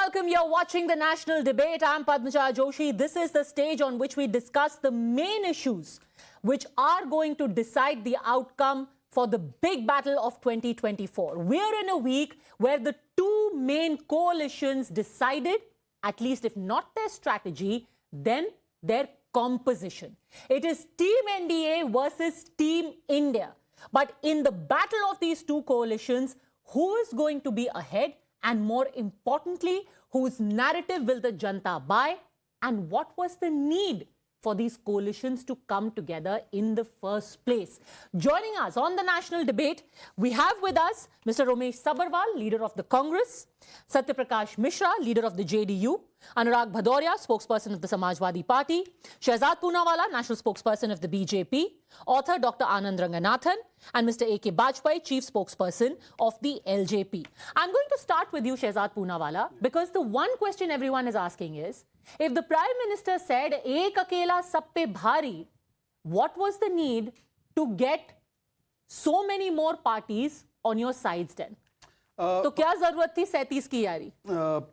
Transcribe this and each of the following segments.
welcome. You're watching the national debate. I'm Padmaja Joshi. This is the stage on which we discuss the main issues which are going to decide the outcome for the big battle of 2024. We're in a week where the two main coalitions decided, at least if not their strategy, then their composition. It is Team NDA versus Team India. But in the battle of these two coalitions, who is going to be ahead? And more importantly, whose narrative will the Janta buy? And what was the need for these coalitions to come together in the first place? Joining us on the national debate, we have with us Mr. Romesh Sabharwal, leader of the Congress, Satya Prakash Mishra, leader of the JDU, Anurag Bhadoria, spokesperson of the Samajwadi Party, Shehzad Poonawala, national spokesperson of the BJP, author Dr. Anand Ranganathan, and Mr. A.K. Bajpai, chief spokesperson of the LJP. I'm going to start with you, Shehzad Poonawala, because the one question everyone is asking is, if the Prime Minister said, "Ek akela sab pe bhari," what was the need to get so many more parties on your sides then? तो क्या जरूरत थी 37 की यारी?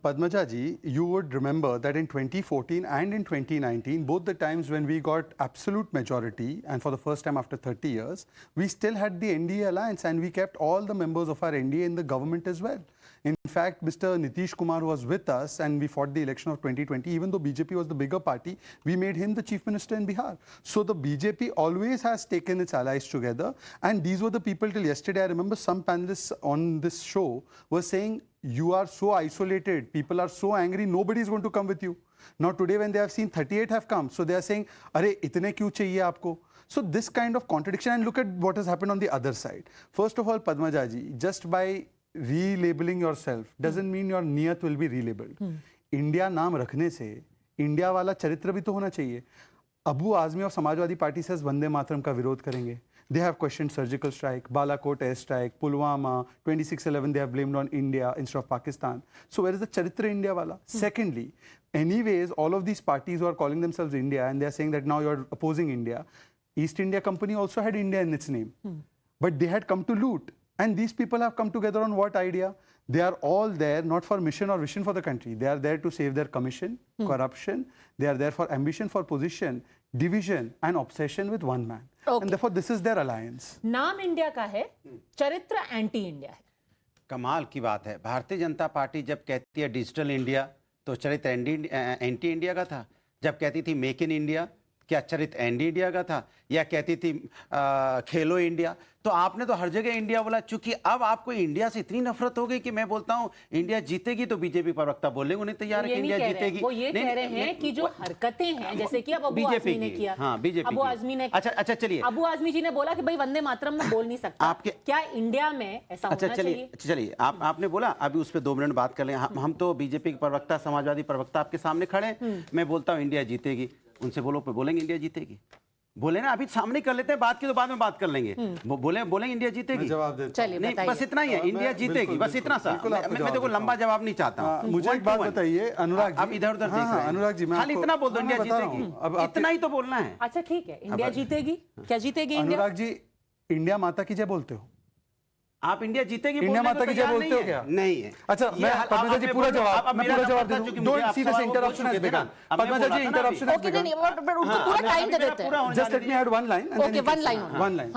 Padmaja ji, you would remember that in 2014 and in 2019, both the times when we got absolute majority, and for the first time after 30 years, we still had the NDA alliance and we kept all the members of our NDA in the government as well. In fact, Mr. Nitish Kumar was with us and we fought the election of 2020. Even though BJP was the bigger party, we made him the chief minister in Bihar. So the BJP always has taken its allies together. And these were the people till yesterday. I remember some panelists on this show were saying, you are so isolated. People are so angry. Nobody is going to come with you. Now today when they have seen 38 have come, so they are saying, "Arey, itne kyun chahiye aapko?" So this kind of contradiction, and look at what has happened on the other side. First of all, Padmaja ji, just by relabeling yourself doesn't mean your niyat will be relabeled. India नाम रखने से India वाला चरित्र भी तो होना चाहिए. Abu Azmi of Samajwadi party says Vande Mataram का विरोध करेंगे. They have questioned surgical strike, Balakot air strike, Pulwama, 26/11 they have blamed on India instead of Pakistan. So where is the charitra India wala? Secondly, anyways, all of these parties who are calling themselves India and they are saying that now you are opposing India. East India Company also had India in its name. But they had come to loot. And these people have come together on what idea? They are all there not for mission or vision for the country. They are there to save their commission, corruption. They are there for ambition, for position, division and obsession with one man. Okay. And therefore this is their alliance. नाम India का है, चरित्र anti India है. कमाल की बात है. भारतीय जनता पार्टी जब कहती है डिजिटल इंडिया तो चरित्र एंटी इंडिया का था. जब कहती थी मेक इन इंडिया, क्या चरित्र एंटी इंडिया का था? या कहती थी खेलो इंडिया? तो आपने तो हर जगह इंडिया बोला. चूंकि अब आपको इंडिया से इतनी नफरत हो गई कि मैं बोलता हूं इंडिया जीतेगी तो बीजेपी प्रवक्ता बोलने को नहीं तैयार है कि इंडिया जीतेगी. वो ये कह रहे हैं कि जो हरकतें हैं, जैसे कि अब अबू आजमी ने किया. हाँ, बीजेपी अबू आजमी ने. अच्छा चलिए, अबू आजमी जी ने बोला कि भाई वंदे मातरम में बोल नहीं सकता. क्या इंडिया में ऐसा होना चाहिए? चलिए आपने बोला, अभी उस पर 2 मिनट बात कर लें. हम तो बीजेपी के प्रवक्ता, समाजवादी प्रवक्ता आपके सामने खड़े. मैं बोलता हूँ इंडिया जीतेगी, उनसे बोलेंगे इंडिया जीतेगी. बोले ना, अभी सामने कर लेते हैं बात की, तो बाद में बात कर लेंगे. बोलेंगे इंडिया जीतेगी. जवाब देता हूं. नहीं, बस इतना ही है, इंडिया जीतेगी, बस इतना सा. मैं देखो लंबा जवाब नहीं चाहता. मुझे एक बात बताइए अनुराग जी. आप इधर उधर देख रहे हैं. अनुराग जी, खाली इतना बोल दो इंडिया जीतेगी, इतना ही तो बोलना है. अच्छा ठीक है, इंडिया जीतेगी. क्या जीतेगी इंडिया? अनुराग जी, इंडिया माता की जय बोलते हो? आप इंडिया जीतेगी इंडिया माता की जय बोलते हो क्या? नहीं है. अच्छा, मैं पद्मजा जी पूरा जवाब दे दूं. Don't see this interruption has begun. Padmaja ji, interruption has begun. उनको पूरा टाइम दे देते हैं. Just let me add one line. Okay, one line.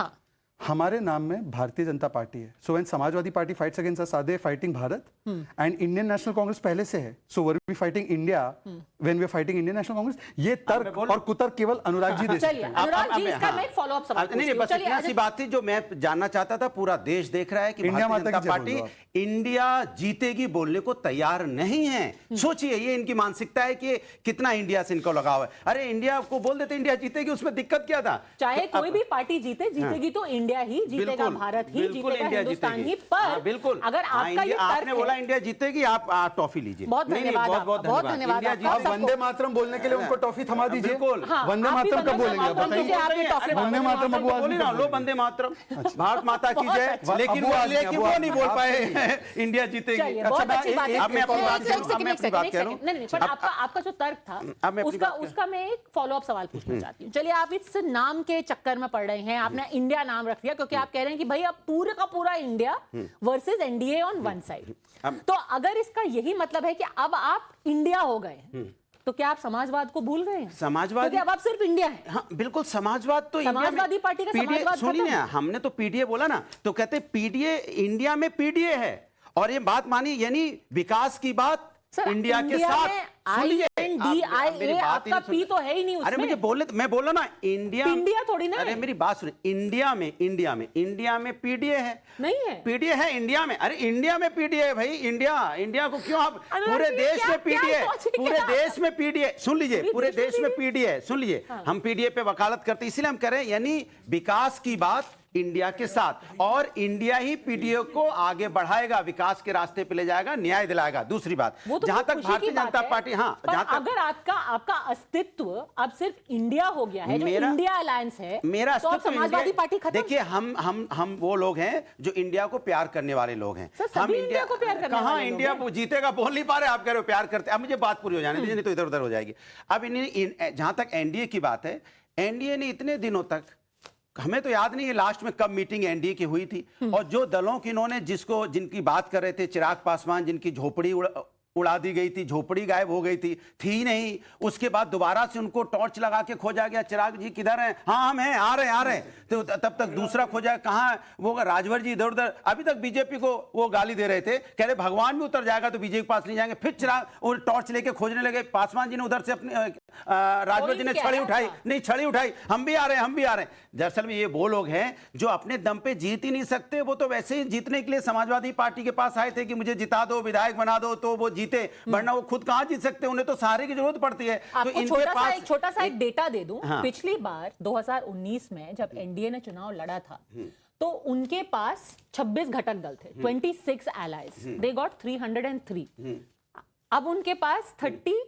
हमारे नाम में भारतीय जनता पार्टी है. So when Samajwadi Party fights against us, are they fighting Bharat? And Indian National Congress पहले से है. So were we fighting India when we are fighting Indian National Congress? ये तर्क और कुतर्क केवल अनुराग जी दे सकते हैं. अनुराग जी, इसका मैं फॉलो अप सवाल. नहीं, बस इतना सी बात थी जो मैं जानना चाहता था. पूरा देश देख रहा है कि इंडिया भारतीय जनता पार्टी इंडिया जीतेगी बोलने को तैयार नहीं है. सोचिए, ये इनकी मानसिकता है कि कितना इंडिया से इनको लगाव है. अरे इंडिया को बोल देते इंडिया जीतेगी, उसमें दिक्कत क्या था? चाहे कोई भी पार्टी जीतेगी तो इंडिया ही जीतेगा, भारत ही जीतेगा, हिंदुस्तान ही. पर बिल्कुल, अगर आपका ये आपने बोला इंडिया जीतेगी, आप टॉफी लीजिए. बहुत धन्यवाद. आप वंदे मातरम बोलने के लिए उनको टॉफी थमा दीजिए. बिल्कुल. वंदे मातरम कब बोलेंगे आप बताइए? वंदे मातरम अबू आजमी लो, वंदे मातरम, भारत माता की जय. लेकिन वो नहीं बोल पाए इंडिया जीतेगी. मैं अपनी बात कह रहा हूं. नहीं, पर आपका जो तर्क था उसका मैं एक फॉलो अप सवाल पूछना चाहती हूँ. चलिए, आप इस नाम के चक्कर में पड़ रहे हैं. आपने इंडिया नाम रख किया, क्योंकि आप कह रहे हैं कि भाई अब पूरे का पूरा India versus NDA on one side. तो अगर इसका यही मतलब है कि अब आप इंडिया हो गए, तो क्या आप समाजवाद को भूल गए हैं? समाजवादी, क्योंकि अब आप सिर्फ इंडिया है। हाँ बिल्कुल, समाजवाद तो इंडिया में, समाजवादी पार्टी का पीडीए, समाजवाद सुनिए खत्म ना, है। हमने तो पीडीए बोला ना, तो कहते पीडीए इंडिया में पीडीए है, और ये बात मानी, यानी विकास की बात सर, इंडिया के साथ। सुनिए, आप मेरी बात आपका ही नहीं पी तो है ही नहीं अरे उसमें। मुझे बोलने, मैं बोला ना, इंडिया थोड़ी ना है। अरे मेरी बात सुनिए, इंडिया में पीडीए है, नहीं है, पीडीए है इंडिया में। अरे इंडिया में पीडीए है भाई, इंडिया को क्यों आप, पूरे देश में पीडीए, पूरे देश में पीडीए, सुन लीजिए, पूरे देश में पीडीए, सुन लीजिए, हम पीडीए पे वकालत करते इसलिए हम कह रहे हैं, यानी विकास की बात इंडिया के साथ, और इंडिया ही पीडीए को आगे बढ़ाएगा, विकास के रास्ते पे ले जाएगा, न्याय दिलाएगा। दूसरी बात, जहां तक भारतीय जनता पार्टी, हाँ, जहां तक अगर आपका अस्तित्व अब सिर्फ इंडिया हो गया है, जो इंडिया अलायंस है, मेरा तो अब समाजवादी पार्टी खत्म। देखिए, हम वो लोग हैं जो इंडिया को प्यार करने वाले लोग हैं। हम इंडिया को प्यार करने कहां वाले लोग इंडिया हैं। जीतेगा बोल नहीं पा रहे, आप कह रहे हो प्यार करते। अब मुझे बात पूरी हो जाने दीजिए, नहीं तो इधर उधर हो जाएगी। अब जहां तक एनडीए की बात है, एनडीए ने इतने दिनों तक, हमें तो याद नहीं है लास्ट में कब मीटिंग एनडीए की हुई थी, और जो दलों की इन्होंने जिनकी बात कर रहे थे, चिराग पासवान, जिनकी झोपड़ी उड़ा दी गई थी, झोपड़ी गायब हो गई थी नहीं, उसके बाद दोबारा से उनको टॉर्च लगा के खोजा गया, चिराग जी किधर हैं? हाँ हम हैं, आ रहे हैं, तो तब तक दूसरा खोजा, कहाँ वो राजभर जी इधर उधर, अभी तक बीजेपी को वो गाली दे रहे थे, कह रहे भगवान भी उतर जाएगा तो बीजेपी के पास नहीं जाएंगे। फिर चिराग और टॉर्च लेके खोजने लगे, पासवान जी ने उधर से अपनी राजभर जी ने छड़ी उठाई, हम भी आ रहे हैं। दरअसल में ये वो लोग हैं जो अपने दम पे जीत ही नहीं सकते, वो तो वैसे ही जीतने के लिए समाजवादी पार्टी के पास आए थे कि मुझे जिता दो, विधायक बना दो, तो वो जीते, वरना वो खुद कहां जीत सकते, उन्हें तो सहारे की जरूरत पड़ती है। तो इनके पास छोटा सा एक डेटा दे दूं। हाँ। पिछली बार 2019 में जब एनडीए ने चुनाव लड़ा था, तो उनके पास 26 घटक दल थे, 26 एलाइज, दे गॉट 303। अब उनके पास 37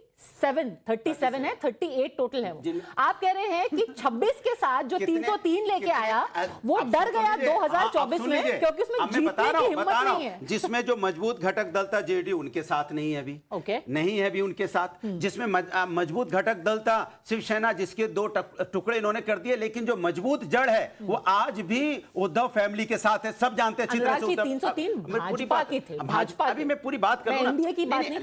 है, 38 टोटल है वो। आप कह रहे हैं कि 26 के साथ जो 303 लेके आया, वो डर गया 2024 में, क्योंकि उसमें जीतने की हिम्मत नहीं है। जिसमें जो मजबूत घटक दल था जेडीयू, उनके साथ नहीं है अभी, नहीं है अभी उनके साथ। जिसमें मजबूत घटक दल था शिवसेना, जिसके 2 टुकड़े इन्होंने कर दिए, लेकिन जो मजबूत जड़ है वो आज भी उद्धव फैमिली के साथ है, सब जानते हैं अच्छी तरह से। 303 भाजपा के थे, भाजपा। अभी मैं पूरी बात करूं ना,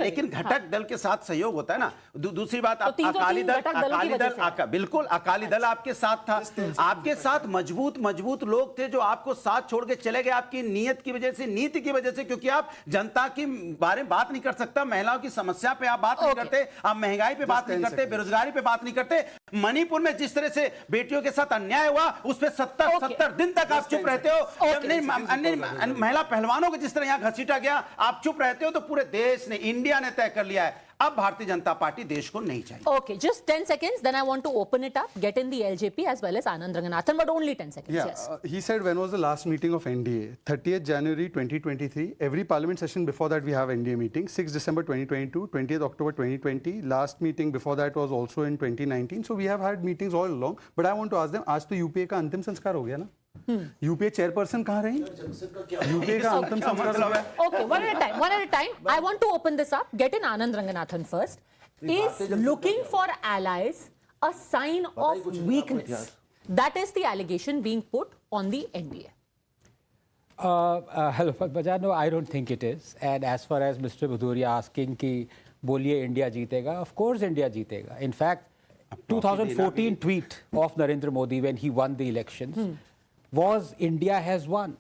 लेकिन घटक दल के साथ सहयोग होता है ना। दूसरी बात, अकाली दल, बिल्कुल अकाली दल आपके साथ था, आपके साथ मजबूत लोग थे जो आपको साथ छोड़ के चले गए, आपकी नीयत की वजह से, नीति की वजह से, क्योंकि आप जनता के बारे में बात नहीं कर सकता, महिलाओं की समस्या पे आप बात नहीं करते, आप महंगाई पे बात नहीं करते, बेरोजगारी पे बात नहीं करते। मणिपुर में जिस तरह से बेटियों के साथ अन्याय हुआ, उस पर 70 दिन तक आप चुप रहते हो। महिला पहलवानों को जिस तरह यहां घसीटा गया, आप चुप रहते हो। तो पूरे देश ने, इंडिया ने तय कर लिया है, अब भारतीय जनता पार्टी देश को नहीं चाहिए। Okay, just 10 seconds, then I want to open it up, get in the LJP as well as Anand Ranganathan, but only 10 seconds. Yeah, Yes. He said when was the last meeting of NDA? 30th January 2023. Every parliament session before that we have NDA meeting. 6th December 2022, 20th October 2020. Last meeting before that was also in 2019. So we have had meetings all along. But I want to ask them, आज तो UPA का अंतिम संस्कार हो गया ना? UPA chairperson कहाँ रही? यूपीए का अंतिम संस्कार हो गया। Okay, one at a time. I want to open this up. Get in Anand Ranganathan first. Is looking for allies a sign of weakness? That is the allegation being put on the NDA. Hello, Padmaja. No, I don't think it is. And as far as Mr. Bhadauria asking कि बोलिए India जीतेगा, of course India जीतेगा. In fact, 2014 tweet of Narendra Modi when he won the elections was India has won.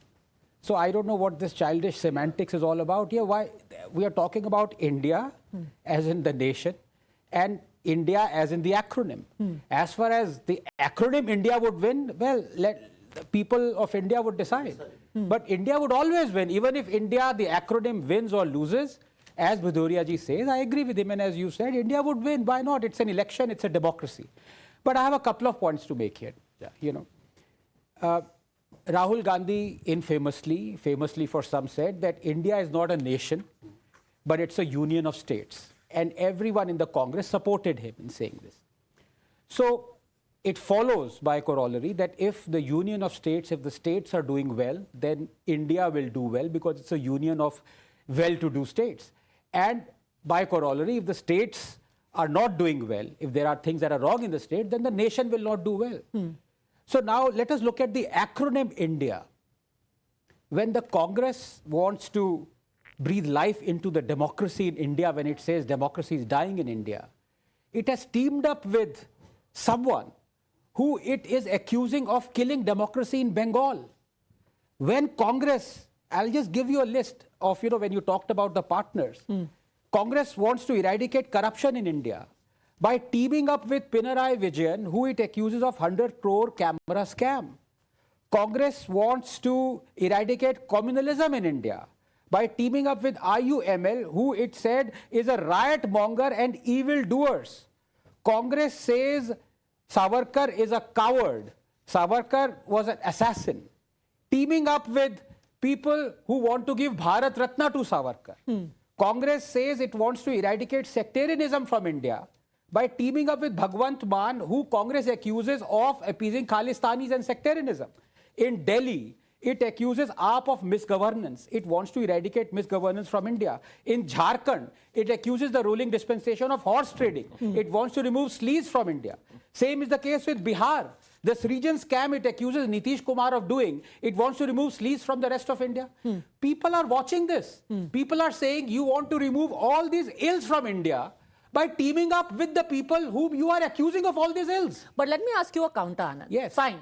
So I don't know what this childish semantics is all about here. Why we are talking about India as in the nation and India as in the acronym. As far as the acronym India would win, well, let the people of India would decide. But India would always win, even if India, the acronym, wins or loses. As Bhadauria ji says, I agree with him, and as you said, India would win. Why not? It's an election, it's a democracy. But I have a couple of points to make here. You know, Rahul Gandhi famously for some said that India is not a nation, but it's a union of states. And everyone in the Congress supported him in saying this. So it follows by corollary that if the union of states, if the states are doing well, then India will do well because it's a union of well-to-do states. And by corollary, if the states are not doing well, if there are things that are wrong in the state, then the nation will not do well. So now let us look at the acronym India. When the Congress wants to breathe life into the democracy in India, when it says democracy is dying in India, it has teamed up with someone who it is accusing of killing democracy in Bengal. When Congress, I'll just give you a list of, when you talked about the partners, Congress wants to eradicate corruption in India by teaming up with Pinarayi Vijayan, who it accuses of 100 crore camera scam. Congress wants to eradicate communalism in India by teaming up with IUML, who it said is a riot monger and evil doers. Congress says Savarkar is a coward. Savarkar was an assassin. Teaming up with people who want to give Bharat Ratna to Savarkar. Congress says it wants to eradicate sectarianism from India by teaming up with Bhagwant Mann, who Congress accuses of appeasing Khalistanis and sectarianism. In Delhi, it accuses AAP of misgovernance. It wants to eradicate misgovernance from India. In Jharkhand, it accuses the ruling dispensation of horse trading. It wants to remove sleaze from India. Same is the case with Bihar. This region scam it accuses Nitish Kumar of doing. It wants to remove sleaze from the rest of India. People are watching this. People are saying you want to remove all these ills from India by teaming up with the people whom you are accusing of all these ills. But let me ask you a counter, Anand. Yes. Fine.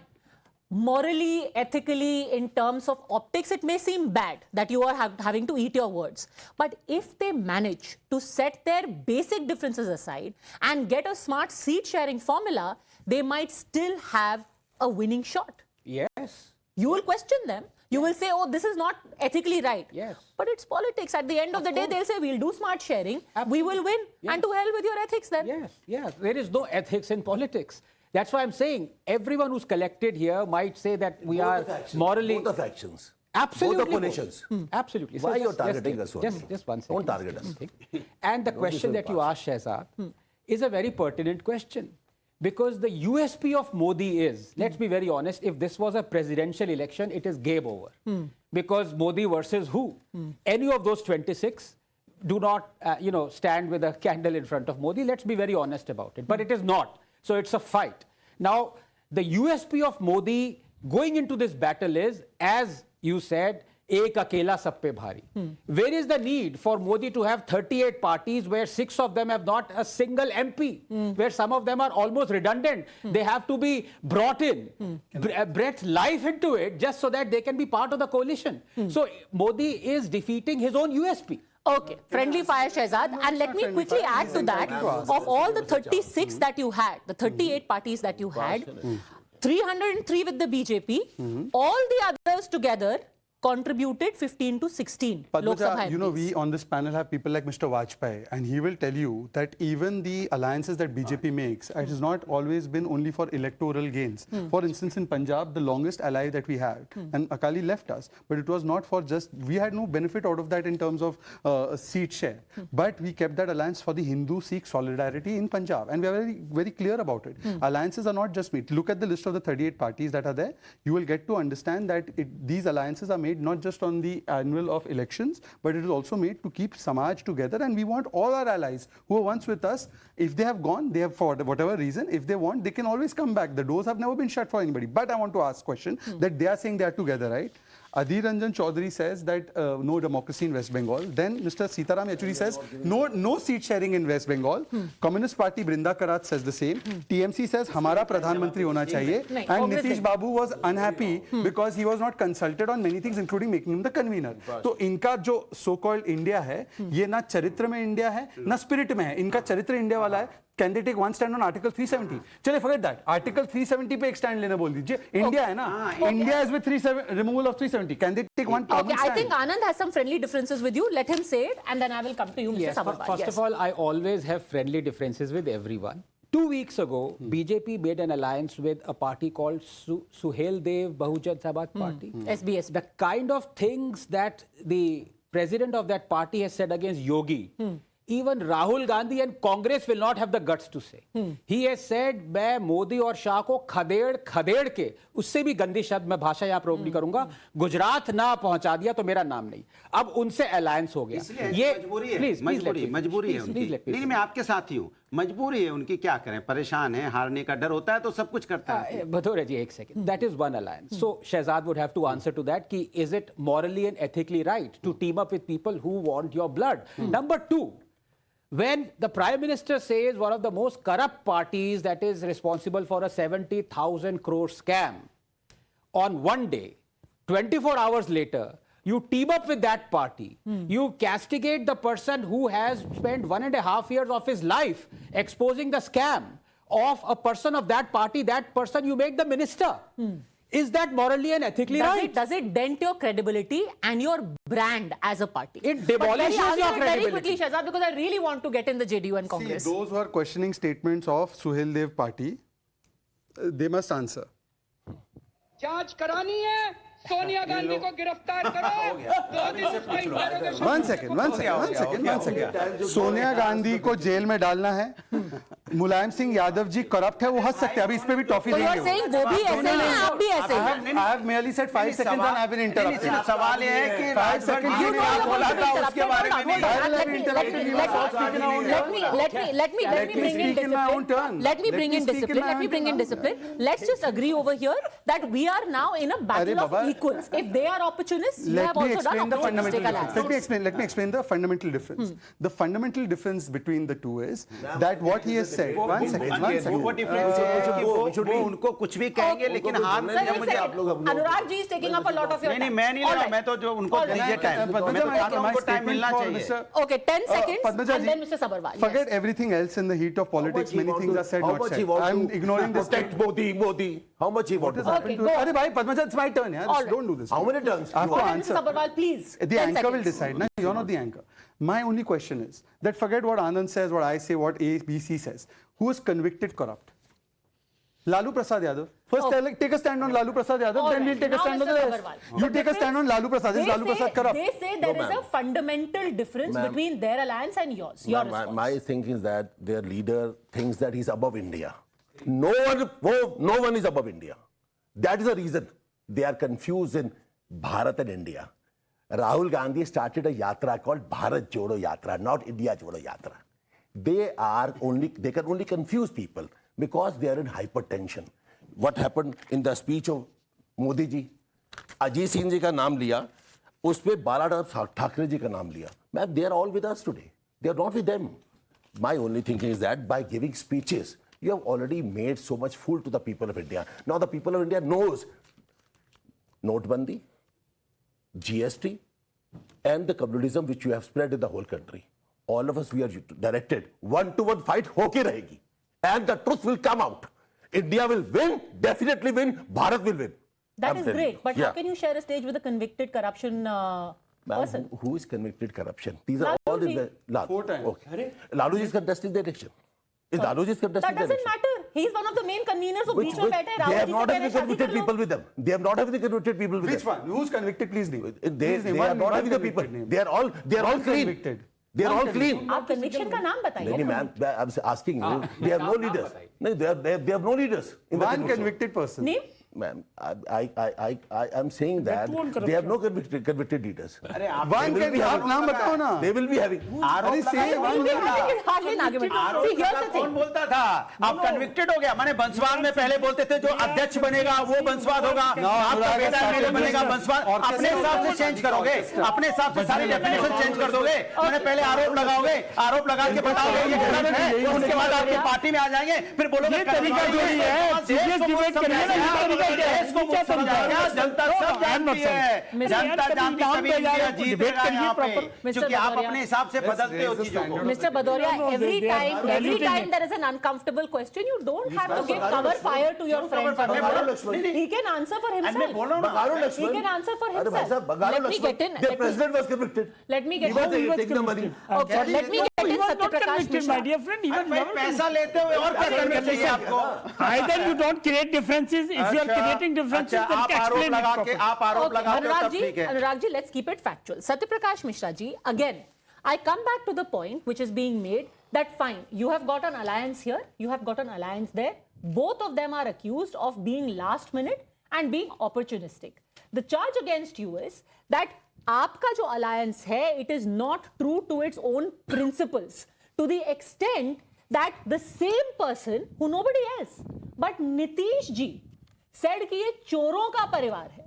Morally, ethically, in terms of optics, it may seem bad that you are having to eat your words. But if they manage to set their basic differences aside and get a smart seat sharing formula, they might still have a winning shot. Yes. You will question them. You will say, oh, this is not ethically right. Yes. But it's politics. At the end of the day, they'll say, we'll do smart sharing. We will win. Yes. And to hell with your ethics then. Yes, yes. There is no ethics in politics. That's why I'm saying everyone who's collected here might say that we are morally... Both the factions. Absolutely. Both the coalitions. Absolutely. Why So you're just- targeting us only? Just one second. Don't target us. And the question that you asked, Shehzad, is a very pertinent question. Because the USP of Modi is, let's be very honest, if this was a presidential election, it is game over. Because Modi versus who? Any of those 26 do not, stand with a candle in front of Modi. Let's be very honest about it. But it is not. So it's a fight. Now, the USP of Modi going into this battle is, as you said, ek akela sab pe bhari. Where is the need for Modi to have 38 parties where 6 of them have not a single MP, where some of them are almost redundant? They have to be brought in, breathe life into it just so that they can be part of the coalition. So Modi is defeating his own USP. Okay, friendly fire, Shehzad. And let me quickly add to that, of all the 36 that you had, the 38 parties that you had, 303 with the BJP, all the others together contributed 15 to 16 Lok Sabha Padmaja, MPs. we on this panel have people like Mr. Vajpayee, and he will tell you that even the alliances that BJP makes, it has not always been only for electoral gains. For instance, in Punjab, the longest ally that we had, and Akali left us, but it was not for just, we had no benefit out of that in terms of seat share. But we kept that alliance for the Hindu-Sikh solidarity in Punjab, and we are very, very clear about it. Alliances are not just made. Look at the list of the 38 parties that are there. You will get to understand that these alliances are made not just on the annual of elections, but it is also made to keep Samaj together. And we want all our allies who were once with us, if they have gone, they have, for whatever reason, if they want, they can always come back. The doors have never been shut for anybody. But I want to ask a question that they are saying they are together, right? Adhir Ranjan Chaudhary says that no democracy in West Bengal. Then Mr. Sitaram Yechuri says no seat sharing in West Bengal. Communist Party Brinda Karat says the same. TMC says Hamara Pradhan Mantri hona chahiye. And Nitish Babu was unhappy because he was not consulted on many things, including making him the convener. So इनका जो so-called India है, ये ना चरित्र में India है, ना spirit में है. इनका चरित्र India वाला है. Can they take one stand on Article 370? चले, forget that. Article 370 पे एक stand लेने बोल दीजिए. India है ना? India is with removal of 370. Can they take one common stand? I think Anand has some friendly differences with you. Let him say it, and then I will come to you, Mr. Yes, Sabharwal. first of all, I always have friendly differences with everyone. 2 weeks ago, BJP made an alliance with a party called Suhel Dev Bahujan Samaj Party. SBS. The kind of things that the president of that party has said against Yogi even Rahul Gandhi and Congress will not have the guts to say. He has said, मैं मोदी और शाह को खदेड़ के, उससे भी गंदी शब्द मैं भाषा यहाँ प्रयोग नहीं करूंगा, गुजरात ना पहुंचा दिया तो मेरा नाम नहीं. अब उनसे अलायंस हो गया. ये मजबूरी है उनकी. नहीं, मैं आपके साथ ही हूँ. मजबूरी है उनकी, क्या करें, परेशान है, हारने का डर होता है तो सब कुछ करता है. Bhadoria ji, एक second. That is one alliance. So Shehzad would have to answer to that. Ki, is it morally and ethically right to team up with people who want your blood? Number two, when the Prime Minister says one of the most corrupt parties that is responsible for a 70,000 crore scam, on one day, 24 hours later, you team up with that party, you castigate the person who has spent 1.5 years of his life exposing the scam of a person of that party, that person you make the minister. Is that morally and ethically right? Does it dent your credibility and your brand as a party? It demolishes your Very credibility. quickly, Shehzad, because I really want to get in the JDU and Congress. See, those who are questioning statements of Suhail Dev Party, they must answer. जांच करानी है, सोनिया गांधी को गिरफ्तार करो. 2 दिन उसका interrogation. One second. Sonia Gandhi को jail में डालना है. मुलायम सिंह यादव जी करप्ट है, वो हंस सकते हैं. अभी इस पे भी टॉफी So you are देंगे. saying वो भी ऐसे ही हैं, आप भी ऐसे ही हैं. I have merely said 5 seconds and I have been interrupted. सवाल ये है कि 5 seconds You के know लिए आप about बोला being था, interrupted. उसके बारे में नहीं. Hold on, Let me bring in discipline. Let's just agree over here that we are now in a battle of Baba, equals. If they are opportunists, you Let have me also done explain the opportunistic fundamental difference. alliance. Let me explain the fundamental difference. The fundamental difference between the two is that what he has said. One second. वो difference है कि वो उनको कुछ भी कहेंगे लेकिन हार में Sir, मुझे आप लोग Anurag ji is taking up a lot of your time. नहीं, मैं नहीं ले रहा, मैं तो जो उनको दीजिए टाइम, मैं तो चाहता हूं उनको टाइम मिलना चाहिए. Okay, 10 seconds Padmaja and ji, then Mr. Sabharwal. Forget everything else in the heat of politics. Many things are said, not said. I'm ignoring this. Protect Modi. How much he What wants has to Okay, happened to go Arey bhai, Padmaja, it's my turn. All Don't do this. How many turns? I have to Mr. answer. Sabharwal, please. The 10 anchor will seconds. decide. No, you're not the anchor. My only question is that forget what Anand says, what I say, what ABC says. Who is convicted corrupt? Lalu Prasad Yadav. First, take a stand on Lalu Prasad Yadav, All then we'll right. take a Now, stand on Mr. the rest. Sabharwal. You The take a stand on Lalu Prasad. Is They Lalu Prasad corrupt? They say there No, is a ma'am. fundamental difference Ma'am. between their alliance and yours. Your response. My thinking is that their leader thinks that he's above India. No one is above India. That is the reason they are confused in Bharat and India. Rahul Gandhi started a yatra called Bharat Jodo Yatra, not India Jodo Yatra. They can only confuse people because they are in hypertension. What happened in the speech of Modi ji? Ajit Singh ji का नाम लिया, उस पे बाला ठाकरे जी का नाम लिया. Man, they are all with us today. They are not with them. My only thinking is that by giving speeches, you have already made so much fool to the people of India. Now the people of India knows Notbandi, GST, and the communalism which you have spread in the whole country. All of us, we are directed. 1-to-1 fight hoke rahegi. And the truth will come out. India will win, definitely win, Bharat will win. That I'm is telling great. you. But Yeah. how can you share a stage with a convicted corruption Ma'am, person? who is convicted corruption? These are Lalu all in ji. the... Lalu. 4 times. Okay. Lalu ji is contesting the election. Is Lalu ji is contesting That the doesn't election? matter. He is one of the main conveners of Which- बीच में बैठे हैं. they Rahul have ji not से have कह the रहे हैं, शादी convicted कर लो. people with them. They have not have the convicted people with Which them. one? Who's convicted? Please name. They Please name. are One not having the people. convicted name. They are all One clean. convicted. They are all clean. आप conviction का नाम बताइए. नहीं ma'am, I'm asking you. They have no leaders. No, they have no leaders. in the One conviction. convicted person. Name? Ma'am, I'm saying that they have no convicted leaders. One They will be can आप having- नाम बताओ ना. They will be having. अरे say one We name. are hardly an argument. See, here's the कौन thing. बोलता था? अब convicted हो गया. माने बंसवाद में पहले बोलते थे जो अध्यक्ष बनेगा वो बंसवाद होगा. आपका बेटा मेरे बनेगा बंसवाद. अपने हिसाब से चेंज करोगे. अपने हिसाब से सारी डेफिनेशन चेंज कर दोगे. मैंने पहले आरोप लगाओगे. आरोप लगा के बताओगे ये गलत है. उसके बाद आपकी पार्टी में आ जाएंगे. फिर बोलोगे तरीका जो ही है. सीरियस डिबेट करिए ना. देश को मुक्त समझाएगा. जनता सब जानती है. जनता जानती तभी इंडिया जीतेगा यहाँ पे. क्योंकि आप अपने हिसाब से बदलते हो चीजों को. Mr. Badoria, every time there is an uncomfortable question, you don't have to give cover fire to your friend. He can answer for himself. Bagaru He Lakshman. can answer for अरे भाई साहब, himself. Bagaru Let me Lakshman. get in. Their president was convicted. Let me get He was in. taking the money. Okay, let me get in Satyaprakash Mishra. My dear friend, even भाई पैसा लेते हुए और क्या करना चाहिए आपको? either you don't create differences. If you are creating differences, then आप आरोप explain it लगा के properly. आप आरोप Okay, लगाते हो तब ठीक है. Anurag ji, let's keep it factual. Satyaprakash Mishra ji, again, I come back to the point which is being made that fine, you have got an alliance here, you have got an alliance there. Both of them are accused of being last minute and being opportunistic. The charge against you is that आपका जो alliance है, it is not true to its own principles to the extent that the same person who nobody else but Nitish ji said कि ये चोरों का परिवार है.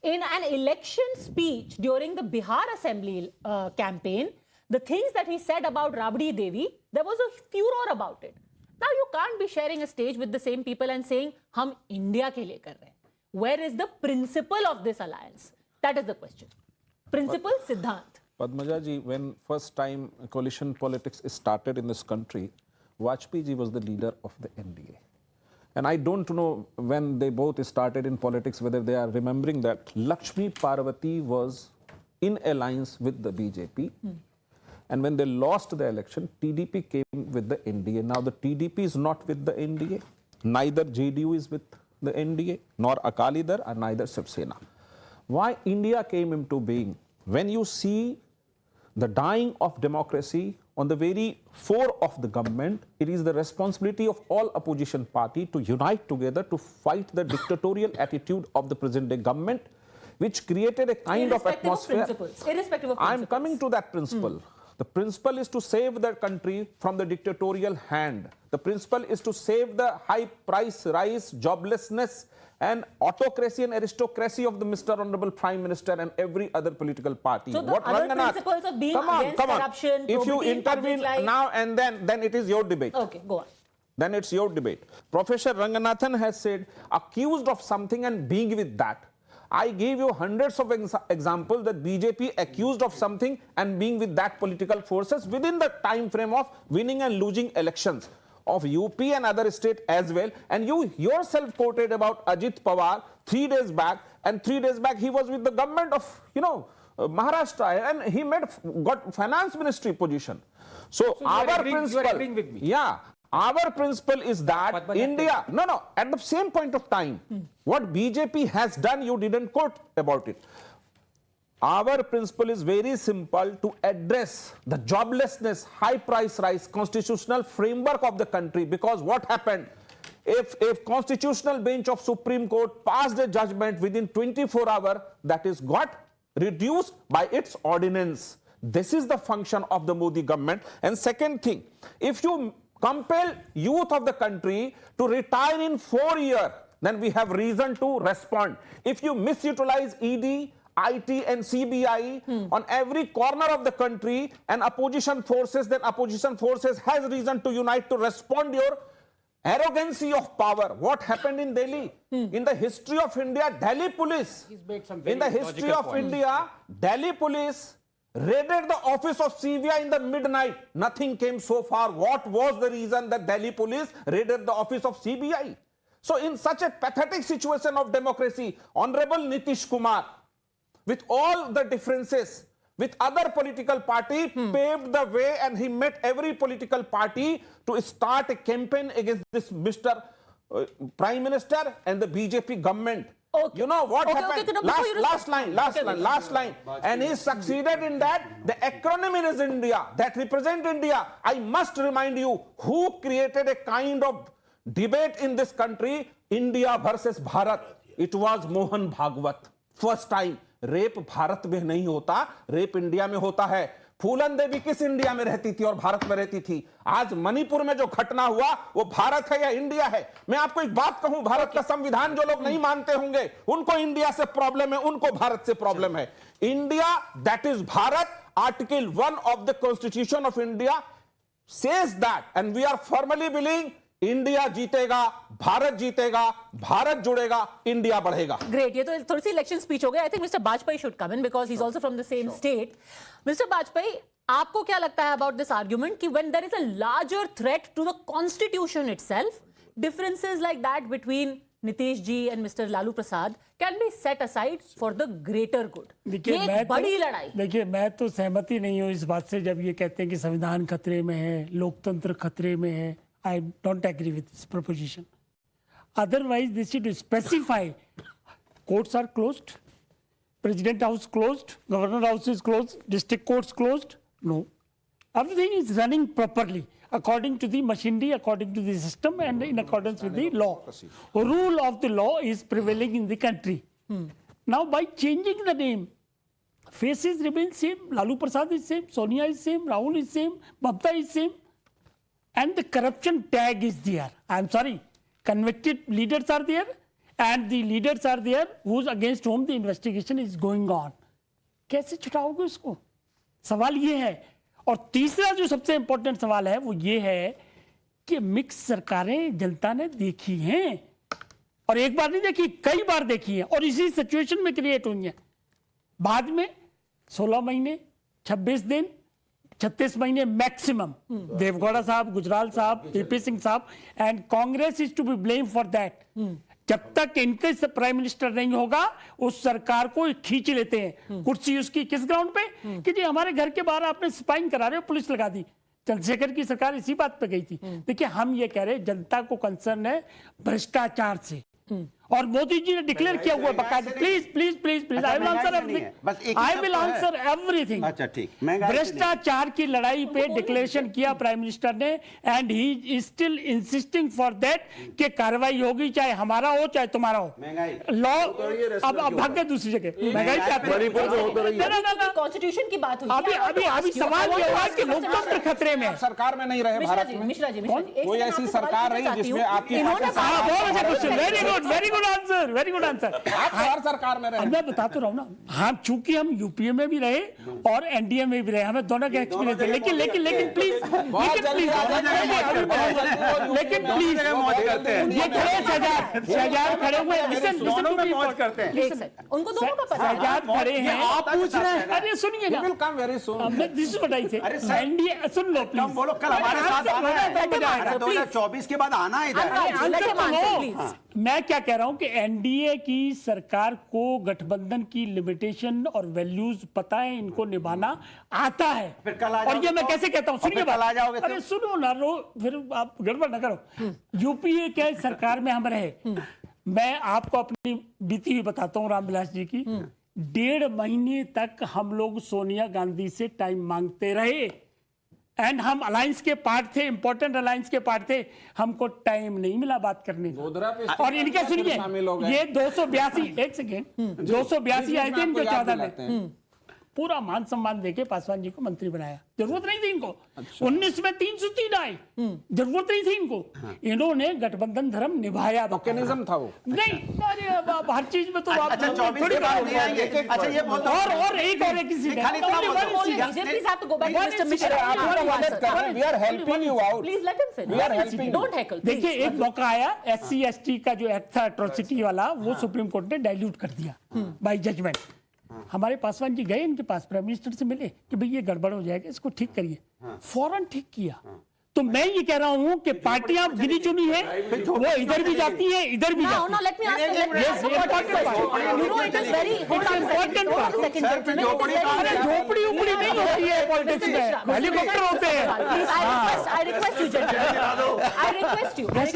In an election speech during the Bihar Assembly campaign, the things that he said about Rabdi Devi, there was a furor about it. Now you can't be sharing a stage with the same people and saying, "Hum India ke liye kar rahe hain." Where is the principle of this alliance? That is the question. Principle, Siddhant. Padmaja ji, when first time coalition politics started in this country, Vajpayee ji was the leader of the NDA. And I don't know when they both started in politics, whether they are remembering that Lakshmi Parvati was in alliance with the BJP. And when they lost the election, TDP came with the NDA. Now the TDP is not with the NDA. Neither JDU is with the NDA, nor Akali Dal, and neither Shiv Sena. Why India came into being? When you see the dying of democracy on the very fore of the government, it is the responsibility of all opposition party to unite together to fight the dictatorial attitude of the present day government, which created a kind of atmosphere. Irrespective of principles. I'm coming to that principle. The principle is to save the country from the dictatorial hand. The principle is to save the high price rise, joblessness, and autocracy and aristocracy of the Mr. Honorable Prime Minister and every other political party. So the other principles of being against corruption, if you probity in public intervene life- now and then it is your debate. Okay, go on. Then it's your debate. Professor Ranganathan has said, accused of something and being with that. I gave you hundreds of examples that BJP accused of something and being with that political forces within the time frame of winning and losing elections of UP and other state as well. And you yourself quoted about Ajit Pawar 3 days back, and 3 days back he was with the government of, Maharashtra, and he got finance ministry position. So you our are agreeing, principle, you are agreeing with me. yeah, our principle is that But India, at the same point of time, what BJP has done, you didn't quote about it. Our principle is very simple to address the joblessness, high price rise, constitutional framework of the country. Because what happened? If constitutional bench of Supreme Court passed a judgment within 24 hours, that is got reduced by its ordinance. This is the function of the Modi government. And second thing, if you compel youth of the country to retire in 4 years, then we have reason to respond. If you misutilize ED, IT and CBI on every corner of the country and opposition forces, then opposition forces has reason to unite to respond your arrogancy of power. What happened in Delhi? In the history of India, Delhi police, in the history of India, Delhi police raided the office of CBI in the midnight. Nothing came so far. What was the reason that Delhi police raided the office of CBI? So in such a pathetic situation of democracy, Honorable Nitish Kumar, with all the differences with other political party, paved the way, and he met every political party to start a campaign against this Mr. Prime Minister and the BJP government. Okay. You know what Okay, happened? okay, no, last line. And he succeeded in that. The acronym is India, that represent India. I must remind you, who created a kind of debate in this country, India versus Bharat? It was Mohan Bhagwat. First time. Rape Bharat में नहीं होता, rape India में होता है. फूलन देवी किस India में रहती थी और भारत में रहती थी? आज मणिपुर में जो घटना हुआ वो भारत है या इंडिया है? मैं आपको एक बात कहूं, भारत का संविधान जो लोग नहीं मानते होंगे, उनको इंडिया से प्रॉब्लम है, उनको भारत से प्रॉब्लम है. India, that is Bharat. Article 1 of the constitution of India says that, and we are firmly believing India जीतेगा, भारत जीतेगा, भारत जुड़ेगा, इंडिया बढ़ेगा. Great. ये तो थोड़ी सी इलेक्शन स्पीच हो गया. I think Mr. Bajpayee should come in because he's also from the same state. Mr. Bajpayee, आपको क्या लगता है about this argument कि when there is a larger threat to the constitution itself, differences like that between Nitish ji and Mr. Lalu Prasad can be set aside for the greater good. देखिए, ये एक बड़ी लड़ाई. देखिए, मैं तो सहमति नहीं हूँ इस बात से जब ये कहते हैं कि संविधान खतरे में है, लोकतंत्र खतरे में है. I don't agree with this proposition. Otherwise, they should specify courts are closed, President House closed, Governor House is closed, district courts closed. No, Everything is running properly according to the machinery, according to the system, and in accordance with the law. Rule of the law is prevailing in the country. Now, by changing the name, faces remain same. Lalu Prasad is same, Sonia is same, Rahul is same, Mamata is same, and the corruption tag is there. I am sorry, convicted leaders are there, and the leaders are there whose against whom the investigation is going on. कैसे छुटाओगे उसको? सवाल ये है. और तीसरा जो सबसे important सवाल है वो ये है कि मिक्स सरकारें जनता ने देखी हैं, और एक बार नहीं देखी, कई बार देखी हैं, और इसी सिचुएशन में क्रिएट हुई हैं. बाद में 16 महीने, 26 दिन, 36 महीने मैक्सिमम. देवगौड़ा साहब, गुजराल साहब, पीपी सिंह साहब, and Congress is to be blame for that. जब तक इनके प्राइम मिनिस्टर नहीं होगा उस सरकार को खींच लेते हैं. कुर्सी उसकी किस ग्राउंड पे कि जी हमारे घर के बाहर आपने स्पाइंग करा रहे हो, पुलिस लगा दी. चंद्रशेखर की सरकार इसी बात पे गई थी. देखिए, हम ये कह रहे हैं जनता को कंसर्न है भ्रष्टाचार से, और मोदी जी ने डिक्लेयर किया हुआ है बाकायदा. Please please please please, I will answer everything. I will answer everything. अच्छा ठीक. भ्रष्टाचार की लड़ाई पे डिक्लेरेशन किया प्राइम मिनिस्टर ने, and he is still insisting for that कि कार्रवाई होगी, चाहे हमारा हो चाहे तुम्हारा हो. लॉ अब भाग गए दूसरी जगह. महंगाई क्या कॉन्स्टिट्यूशन की बात हुई. अभी सवाल ये हुआ कि लोकतंत्र खतरे में. सरकार में नहीं रहे भारत में. मिश्रा जी, कोई ऐसी सरकार रही जिसमें आपकी very good answer, very good answer. आप हर सरकार में रहे. मैं बता तो रहा हूँ ना, हम चूंकि हम यूपीए में भी रहे और एनडीए में भी रहे, हमें दोनों का एक्सपीरियंस है. लेकिन लेकिन लेकिन प्लीज ये खड़े शहजाद खड़े हुए, उनको दोनों का पता है. शहजाद खड़े हैं, आप पूछ रहे हैं. अरे सुनिए ना, दिस इज व्हाट आई से. NDA soon low please. बोलो कल हमारे साथ आना है. 2024 के बाद आना है इधर. मैं क्या कह रहा हूं कि एनडीए की सरकार को गठबंधन की लिमिटेशन और वैल्यूज पता है, इनको निभाना आता है. और ये मैं कैसे कहता हूं, सुनिए बात. अरे सुनो ना, फिर आप गड़बड़ ना करो. यूपीए के सरकार में हम रहे. मैं आपको अपनी बीती हुई बताता हूं रामविलास जी की. 1.5 महीने तक हम लोग सोनिया गांधी से टाइम मांगते रहे, एंड हम अलायंस के पार्ट थे, इंपॉर्टेंट अलायंस के पार्ट थे. हमको टाइम नहीं मिला बात करने का. और इनके सुनिए, ये 282 एक सेकेंड 282 आए थे इनके 14 में. पूरा मान सम्मान देके पासवान जी को मंत्री बनाया. जरूरत नहीं थी इनको. 19 में 303 आए, जरूरत नहीं थी इनको. इन्होंने गठबंधन धर्म निभाया. मैकेनिज्म था वो. नहीं, अरे हर चीज में तो आप अच्छा, 24 के बाद नहीं आएंगे. अच्छा, ये बहुत और एक we are helping you out. Please let him finish. We are helping you. Don't heckle. देखिए, एक मौका आया, SC ST का जो एक्ट था एट्रोसिटी वाला, वो सुप्रीम कोर्ट ने डाइल्यूट कर दिया बाय जजमेंट. हमारे पासवान जी गए इनके पास, प्राइम मिनिस्टर से मिले कि भाई ये गड़बड़ हो जाएगा, इसको ठीक करिए. फौरन ठीक किया. तो मैं ये कह रहा हूं कि पार्टियां गिनी चुनी है, वो इधर भी जाती है, इधर भी जाती है. No, let me ask अरे झोपड़ी उपड़ी नहीं होती है पॉलिटिक्स में, हेलीकॉप्टर होते हैं. I request you, gentlemen. I request you. And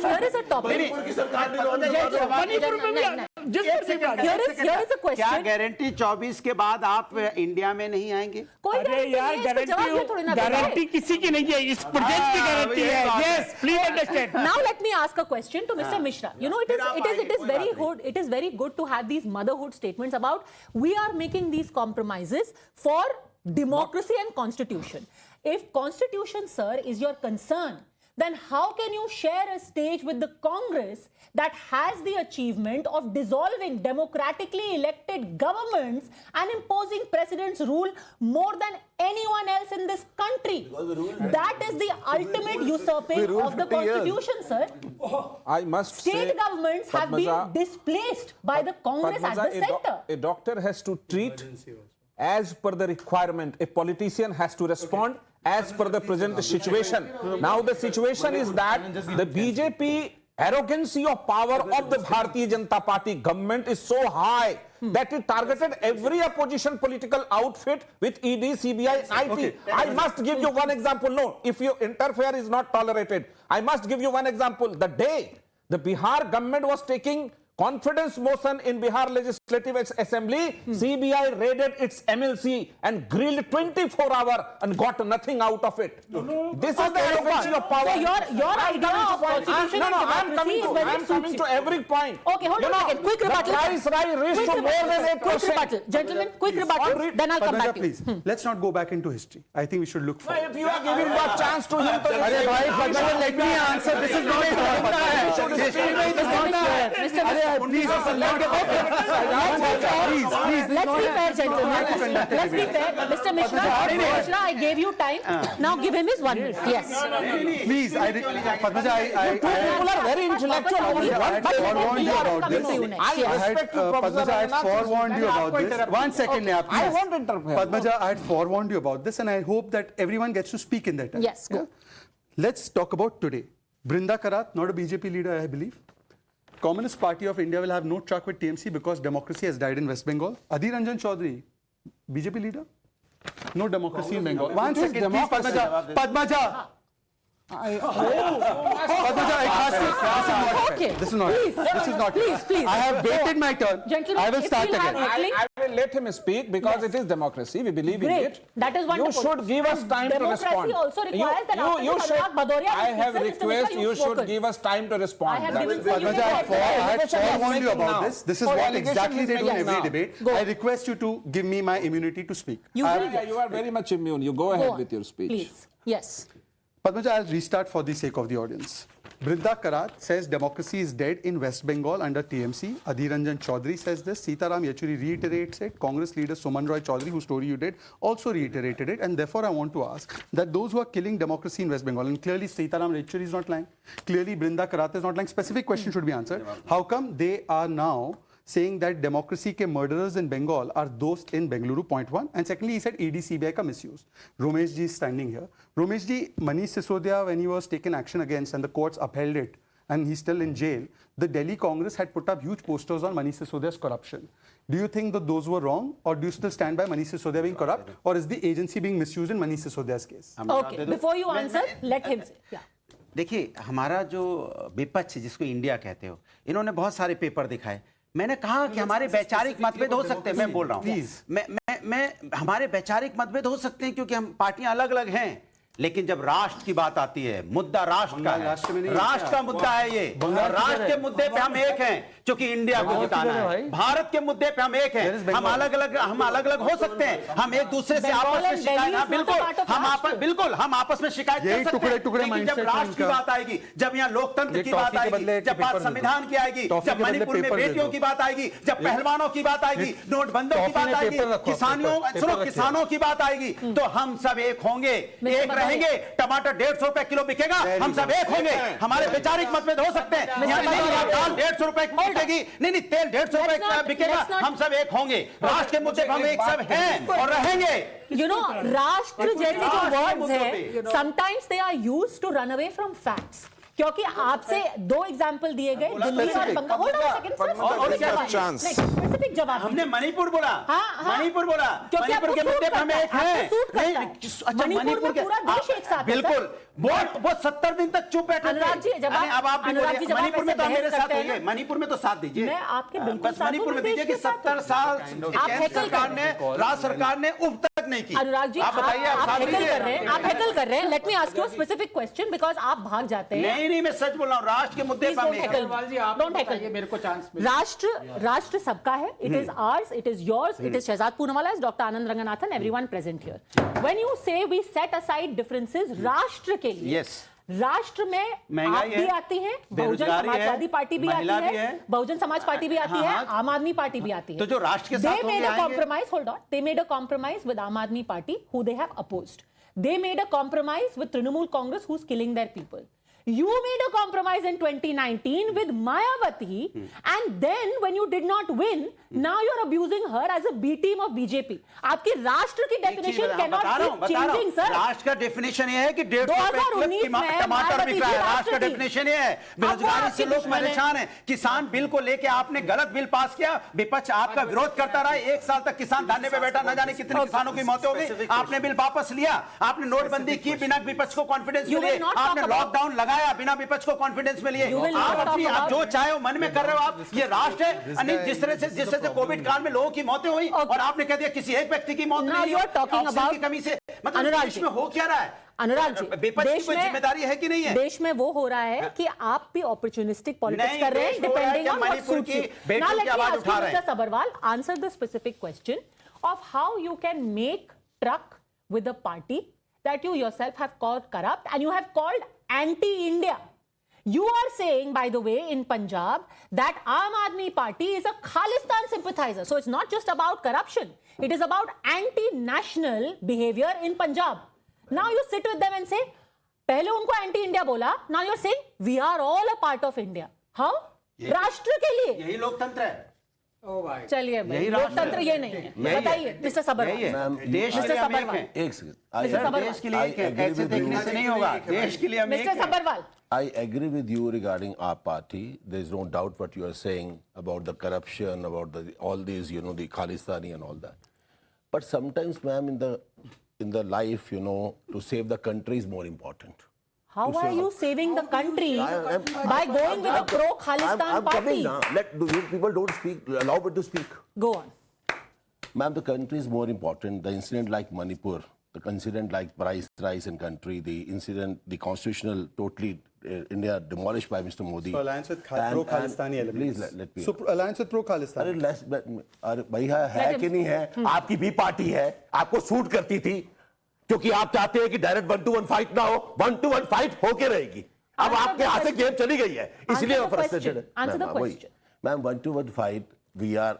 here is a topic. Manipur में भी Here is a question. क्या गारंटी 24 के बाद आप इंडिया में नहीं आएंगे? कोई अरे यार, गारंटी किसी की नहीं है, इस प्रोजेक्ट की गारंटी है. Yes, please understand. Now let me ask a question to Mr. Mishra. You know, it is very good. It is very good to have these motherhood statements about we are making these compromises for democracy and constitution. If constitution, sir, is your concern, then how can you share a stage with the Congress that has the achievement of dissolving democratically elected governments and imposing president's rule more than anyone else in this country? That is the ultimate usurping of the constitution, sir. I must say, State governments have been displaced by the Congress at the center. A doctor has to treat as per the requirement. A politician has to respond as per the present situation. Now the situation is that the BJP arrogancy of power of the Bharatiya Janata Party government is so high that it targeted every opposition political outfit with ED, CBI, IT. Okay. I must give you one example. No, if you interfere is not tolerated. I must give you one example. The day the Bihar government was taking confidence motion in Bihar Legislative Assembly, CBI raided its MLC and grilled 24 hours and got nothing out of it. This is the arrogance of power. So your idea of constitution and democracy is very I'm coming to every point. Okay, hold on a second. Quick The rebuttal. price rise reached to more than 8%. Quick rebuttal. Gentlemen, quick rebuttal. Then I'll come Padmaja, back to you. please, let's not go back into history. I think we should look forward. If you are giving a chance to him, to Arey bhai, Padmaja, let me answer. This is not Let's be fair, gentlemen. Let's be fair. Mr. Mishra, I gave you time. Now give him his 1 minute. Yes. Please, Padmaja, people are very intellectual. Only one I had forewarned you about Coming this. to you next. I Yes. respect you, Professor Padmaja, I had Raghunath. forewarned you about this. 1 second, yeah, please. I won't interfere. Padmaja, I had forewarned you about this, and I hope that everyone gets to speak in that time. Yes, go. Let's talk about today. Brinda Karat, not a BJP leader, I believe. Communist Party of India will have no truck with TMC because democracy has died in West Bengal. Adhir Ranjan Chaudhary, BJP leader? No democracy in Bengal. 1 second, please, Padmaja. Padmaja. Padmaja, it has to. Okay. This is not Please. fair. This is not fair. Please, please. I have waited my turn. Gentlemen, I will if start we'll have again. heckling- I will let him speak because it is democracy. We believe in Great. it. That is wonderful. You should give us And time to democracy respond. also requires that after you this should. Anurag Bhadoria I have speaks, Mr. Mishra, request you've you should spoken. give us time to respond. I have That given is- you Padmaja, I had Allegation is forewarned you making about now. this. This is Oh, what allegation exactly is they do in making every now. debate. Go. I request you to give me my immunity to speak. You I- will Yeah, you are very much immune. You go Go ahead on, with your speech. Please. Yes. Padmaja, I'll restart for the sake of the audience. Brinda Karat says democracy is dead in West Bengal under TMC. Adhir Ranjan Chaudhary says this. Sitaram Yechuri reiterates it. Congress leader Suman Roy Chaudhary, whose story you did, also reiterated it. And therefore, I want to ask that those who are killing democracy in West Bengal, and clearly Sitaram Yechuri is not lying, clearly Brinda Karat is not lying, specific question should be answered. How come they are now saying that democracy ke murderers in Bengal are those in Bengaluru, point one. And secondly, he said ED CBI ka misuse. Romesh ji is standing here. Romesh ji, Manish Sisodia, when he was taken action against and the courts upheld it, and he's still in jail, the Delhi Congress had put up huge posters on Manish Sisodia's corruption. Do you think that those were wrong, or do you still stand by Manish Sisodia being corrupt, or is the agency being misused in Manish Sisodia's case? Okay. Before you answer, let him say. Yeah. देखिए, हमारा जो विपक्ष जिसको India कहते हो, इन्होंने बहुत सारे पेपर दिखाए। मैंने कहा कि हमारे वैचारिक मतभेद हो सकते हैं, मैं बोल रहा हूँ, मैं हमारे वैचारिक मतभेद हो सकते हैं क्योंकि हम पार्टियां अलग अलग हैं, लेकिन जब राष्ट्र की बात आती है, मुद्दा राष्ट्र का है, राष्ट्र का मुद्दा है ये, और राष्ट्र के मुद्दे पे हम एक हैं, क्योंकि इंडिया को जिताना है, भारत के मुद्दे पे हम एक हैं, हम अलग अलग हो सकते हैं, हम एक दूसरे से आपस में शिकायत, बिल्कुल हम आपस में शिकायत कर सकते हैं, लेकिन जब राष्ट्र की बात आएगी, जब यहाँ लोकतंत्र की बात आएगी, जब बात संविधान की आएगी, जब मणिपुर में बेटियों की बात आएगी, जब पहलवानों की बात आएगी, नोटबंदों की बात आएगी, किसानों की बात आएगी, तो हम सब एक होंगे, एक रहेंगे। टमाटर 150 रुपए किलो बिकेगा, हम सब एक होंगे। हमारे वैचारिक मतभेद हो सकते हैं, दाल 150 रुपए बिकेगी, नहीं तेल 150 रुपए बिकेगा, हम सब एक होंगे। राष्ट्र के मुद्दे हम एक सब हैं और रहेंगे। राष्ट्र जैसे जो वर्ड्स हैं, sometimes they are used to run away from facts. क्योंकि आपसे दो एग्जाम्पल दिए गए, दिल्ली और Bengal. Hold on second sir, और क्या चांस? स्पेसिफिक जवाब हमने मणिपुर बोला, मणिपुर बोला, मणिपुर के मुद्दे पे हम एक हैं। अच्छा, मणिपुर के पूरा देश एक साथ, बिल्कुल, वो 70 दिन तक चुप बैठे थे। अनुराग जी, जब अब आप मणिपुर में तो आप मेरे साथ होंगे, मणिपुर में तो साथ दीजिए, मैं आपके बिल्कुल बस मणिपुर में दीजिए कि 70 साल केंद्र सरकार ने, राज्य सरकार ने उफ तक नहीं की। अनुराग जी, आप बताइए, आप हैकल कर रहे हैं, आप हैकल कर रहे हैं। Let me ask you a specific question, because आप भाग जाते हैं। नहीं, मैं सच बोल रहा हूँ, राष्ट्र के मुद्दे पर मेरे को चांस राष्ट्र सबका है. It is ours, it is yours, it is Shehzad Poonawala, it's Dr. Anand Ranganathan, everyone present here. When you say we set aside differences राष्ट्र के लिए, yes. राष्ट्र में आप भी आती हैं, बहुजन समाजवादी पार्टी भी आती है, बहुजन समाज पार्टी भी आती है, आम आदमी पार्टी भी आती है. तो जो राष्ट्र के साथ They made a compromise, hold on, they made a compromise with Aam Aadmi Party, who they have opposed. They made a compromise with Trinamool Congress, who's killing their people. You made a compromise in 2019 with Mayawati, and then when you did not win, now you're abusing her as a B team of BJP. आपकी राष्ट्र की definition cannot keep changing, sir. राष्ट्र का definition ये है कि 150 रुपए टमाटर बिक रहा है. राष्ट्र का definition ये है. बेरोजगारी से लोग परेशान हैं. किसान बिल को लेके आपने गलत बिल पास किया. विपक्ष आपका विरोध करता रहा. एक साल तक किसान धरने पे बैठा. न जाने कितने किसानों की मौतें हो गई. आपने बिल वापस लिया. आपने नोटबंदी की बिना विपक्ष को कॉन्फिडेंस दिए. आपने लॉकडाउन लगा दिखाया बिना विपक्ष को कॉन्फिडेंस में लिए। You will not आप अपनी talk आप about- जो चाहे वो मन में कर रहे हो आप। ये राष्ट्र है, अन्य जिस तरह से कोविड काल में लोगों की मौतें हुई और आपने कह दिया किसी एक व्यक्ति की मौत Now नहीं you are talking oxygen about- की कमी से, मतलब अनुराग देश जी। में हो क्या रहा है? अनुराग जी, विपक्ष की कोई जिम्मेदारी है कि नहीं है? देश में वो हो रहा है कि आप भी ऑपर्चुनिस्टिक पॉलिटिक्स नहीं, कर रहे हैं, देश में हो रहा है डिपेंडिंग कि ऑन व्हाट मणिपुर सूट्स की यू। बेटियों नाउ की लेट मी आवाज आस्क उठा यू, रहे हैं। Mister Sabharwal, answer the specific question of how you can make truck with a party that you yourself have called corrupt and you have called anti-India. You are saying, by the way, in Punjab, that Aam Aadmi Party is a Khalistan sympathizer. So it's not just about corruption. It is about anti-national behavior in Punjab. Now you sit with them and say, पहले उनको anti-India बोला, now you're saying, we are all a part of India. How? राष्ट्र के लिए। यही लोकतंत्र है। चलिए भाई, यही राष्ट्र लोकतंत्र है। ये नहीं है। बताइए मिस्टर सबरवाल। यही है। मैम, देश के मिस्टर लिए हम एक सबरवाल। हैं। एक सेकंड देश के लिए एक है, ऐसे देखने से नहीं होगा। देश के लिए हम एक मिस्टर हैं। Sabharwal, I agree with you regarding our party. There is no doubt what you are saying about the corruption, about all these, the Khalistani and all that. But sometimes, ma'am, in the life, to save the country is more important. how are you saving the country by going with a pro-Khalistan I'm party? coming now. People don't speak. Allow me to speak. Go on. Ma'am, the country is more important. The incident like Manipur, the incident like price rise in country, the incident, the constitutional totally India demolished by Mr. Modi. So alliance with And- pro-Khalistani and- elements. Please let me. So alliance with pro-Khalistani. अरे भैया है कि नहीं है? आपकी भी party है, आपको सूट करती थी, क्योंकि आप चाहते हैं कि डायरेक्ट 1-to-1 फाइट ना हो, 1-to-1 फाइट होके रहेगी। अब Answer आपके the हाथ से question. गेम चली गई है, इसलिए Answer the frustrated question. Answer the question. Ma'am 1-to-1 fight we are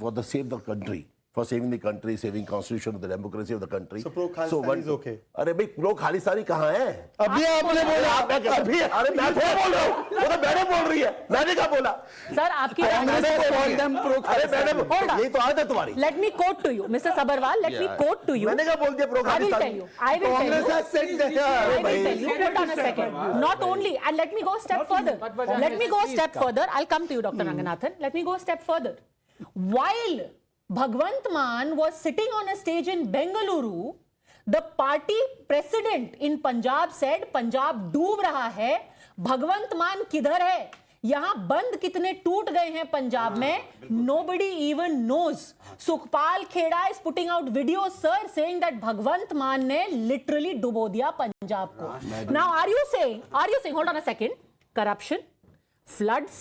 for the save the country, for saving the country, saving constitution of the democracy of the country. So pro-Khalistani is okay. अरे भाई pro Khalistani कहाँ है? अभी आपने बोला। अभी अरे मैं थोड़ा बोल रहा हूँ, वो तो मैंने बोल रही है, मैंने क्या बोला? Sir, आपकी मैंने बोल them pro अरे मैंने Hold on. यही तो आदत है तुम्हारी। Let me quote to you, Mr. Sabharwal. Let me quote to you. मैंने क्या बोल दिया pro I will Khalistani? tell you. I will tell Congress you. has said that. I will tell you. Hold on a second. Not only, and let me go a step further. Let me go a step further. I'll come to you, Dr. Ranganathan. Let me go a step further. While Bhagwant Mann was sitting on a stage in Bengaluru, the party president in Punjab said, Punjab डूब रहा है, भगवंत मान किधर है? यहां बंद कितने टूट गए हैं पंजाब में? Nobody even knows. Sukhpal Kheda is putting out videos, sir, saying that भगवंत मान ने literally डुबो दिया पंजाब को. Now, are you saying, hold on a second, corruption, floods,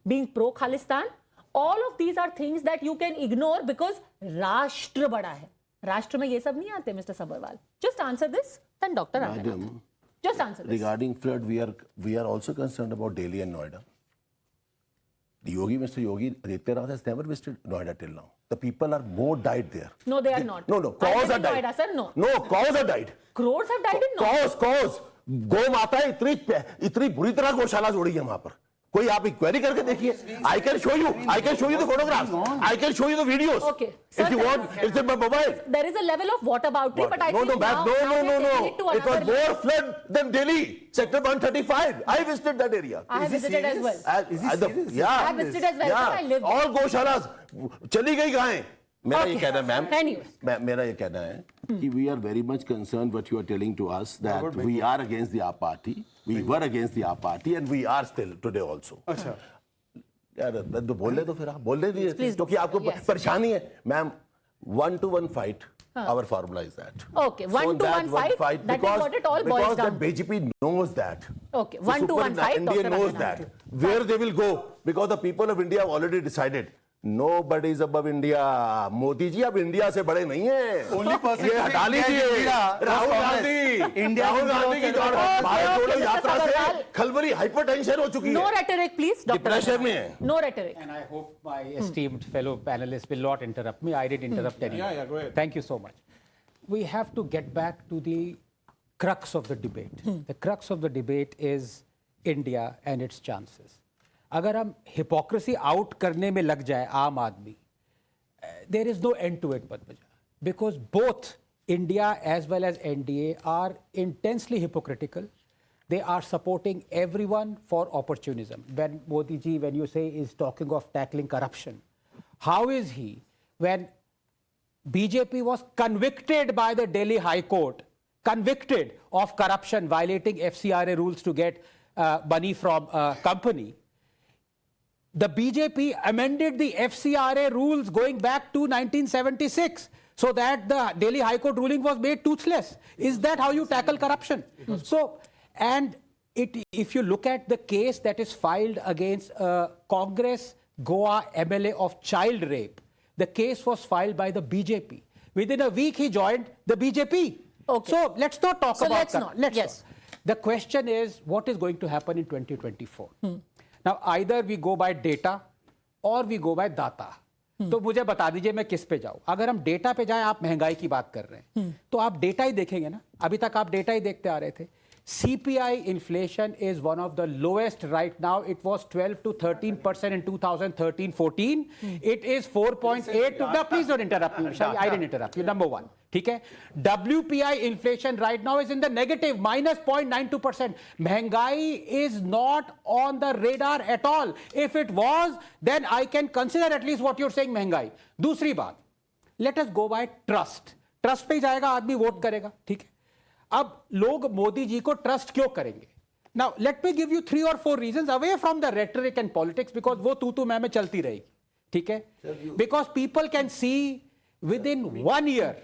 being pro-Khalistan, all of these are things that you can ignore because राष्ट्र बड़ा है. राष्ट्र में ये सब नहीं आते, Mr. Sabharwal. Just answer this, then Dr. Ranganathan. Madam, Just answer this. regarding flood, we are also concerned about Delhi and Noida. Mr. Yogi Adityanath has never visited Noida till now. The people are more died there. No, they are not. No, I cows live are in died. Noida, sir, no. No, cows are died. Crores have died in Noida. Cows. गौ माता इतनी बुरी तरह गौशाला जोड़ी है वहां पर. कोई आप इंक्वायरी करके देखिए. I can show you the photographs. I can show you the videos. Okay. Sir, If you want, it's in my mobile. There is a level of whataboutery, but I think No, now we are taking it to It was another more flood than Delhi, Sector 135. I visited that area. I have visited as well. Is he serious? Yeah. I have visited as well, sir. I live there. All गौशालास चली गई गायें. मेरा ये Okay. कहना है ma'am. Anyways. मेरा ये कहना है कि we are very much concerned what you are telling to us that we are against the AAP party. We were against the AAP party and we are still today also. अच्छा. यार तो बोल रहे तो फिर आप बोल रहे Please थे do. क्योंकि आपको Yes. परेशानी है ma'am 1-to-1 fight. Our formula is that. Okay, 1-to-1 fight, that is what it all boils because down. the BJP knows that. Okay, The 1-to-1 fight, India Dr. knows Ranganathan. that. Where they will go because the people of India have already decided. Nobody is above India. Modi ji अब India से बड़े नहीं हैं. Only person ये हटा लीजिए. राहुल गांधी. राहुल गांधी की भारत जोड़ो यात्रा से खलबली हाइपरटेंशन हो चुकी No है. rhetoric, please, Dr. Depression Ranganathan. में है. No rhetoric. And I hope my esteemed fellow panelists will not interrupt me. I did interrupt anyway. Yeah, go ahead. Thank you so much. We have to get back to the crux of the debate. The crux of the debate is India and its chances. अगर हम hypocrisy out करने में लग जाए आम आदमी, there is no end to it, Padmaja. Because both India as well as NDA are intensely hypocritical. They are supporting everyone for opportunism. When Modi ji, when you say, is talking of tackling corruption, how is he, when BJP was convicted by the Delhi High Court convicted of corruption, violating FCRA rules to get money from a company, the BJP amended the FCRA rules going back to 1976 so that the Delhi High Court ruling was made toothless. Is that how you tackle corruption? So, and if you look at the case that is filed against Congress Goa MLA of child rape, the case was filed by the BJP. Within a week, he joined the BJP. Okay. So let's not talk So about let's that. not. Let's Yes. not. The question is, what is going to happen in 2024? Now, either we go by data or we go by data. तो मुझे बता दीजिए मैं किस पे जाऊं. अगर हम डेटा पे जाएं, आप महंगाई की बात कर रहे हैं, तो आप डेटा ही देखेंगे ना. अभी तक आप डेटा ही देखते आ रहे थे. CPI inflation is one of the lowest right now. It was 12 to 13% in 2013-14. It is 4.8 to... No, please don't interrupt me, Shai. I didn't interrupt you. Number one. Okay? WPI inflation right now is in the negative, minus 0.92%. महंगाई is not on the radar at all. If it was, then I can consider at least what you're saying महंगाई. दूसरी बात, let us go by trust. Trust पे ही जाएगा आदमी, vote करेगा, ठीक है? अब लोग मोदी जी को ट्रस्ट क्यों करेंगे? Now let me give you 3 or 4 reasons away from the rhetoric and politics, because वो तू मैं चलती रहेगी, ठीक है? Because people can see within 1 year,